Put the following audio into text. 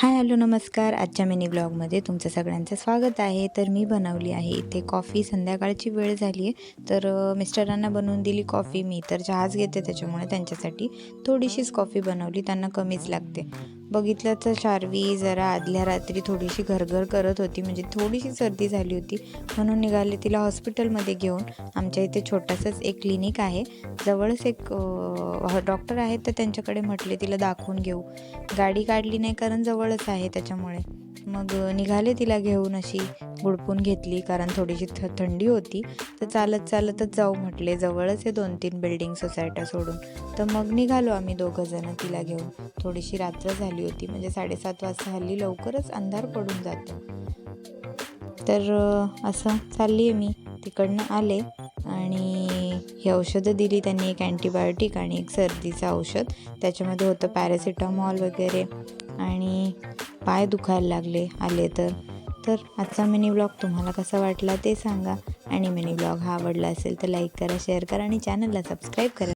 Hi hello नमस्कार. आजच्या mini ब्लॉगमध्ये तुमचं सगळ्यांचं स्वागत आहे. तर मी बनवली आहे इथे कॉफी. संध्याकाळची वेळ झाली आहे तर मिस्टरांना बनवून दिली कॉफी. मी तर चहाच घेते त्याच्यामुळे त्यांच्यासाठी थोडीशीच कॉफी बनवली, त्यांना कमीच लागते. बघितलं तर शार्वी जरा आदल्या रात्री थोडीशी घरघर करत होती, म्हणजे थोडीशी सर्दी झाली होती म्हणून निघाले तिला हॉस्पिटलमध्ये घेऊन. आमच्या इथे छोटासाच एक क्लिनिक आहे, जवळच एक डॉक्टर आहेत, तर त्यांच्याकडे म्हटले तिला दाखवून घेऊ. गाडी काढली नाही कारण जवळच आहे त्याच्यामुळे. मग निघाले तिला घेऊन, अशी गुडपून घेतली कारण थोडीशी थंडी होती. तर चालत चालतच जाऊ म्हटले, जवळच आहे 2-3 बिल्डिंग सोसायट्या सोडून. तर मग निघालो आम्ही दोघंजणं तिला घेऊन. थोडीशी रात्र झाली होती, म्हणजे 7:30 वाजता हल्ली लवकरच अंधार पडून जातो. तर असं चालली आहे मी. तिकडनं आले आणि ही औषधं दिली त्यांनी, एक अँटीबायोटिक आणि एक सर्दीचं औषध. त्याच्यामध्ये होतं पॅरासिटामॉल वगैरे. आणि पाय दुखायला लागले आले तर आजचा मिनी ब्लॉग तुम्हाला कसा वाटला ते सांगा. आणि मिनी ब्लॉग हा आवडला असेल तर लाईक करा, शेअर करा आणि चॅनलला सबस्क्राईब करा.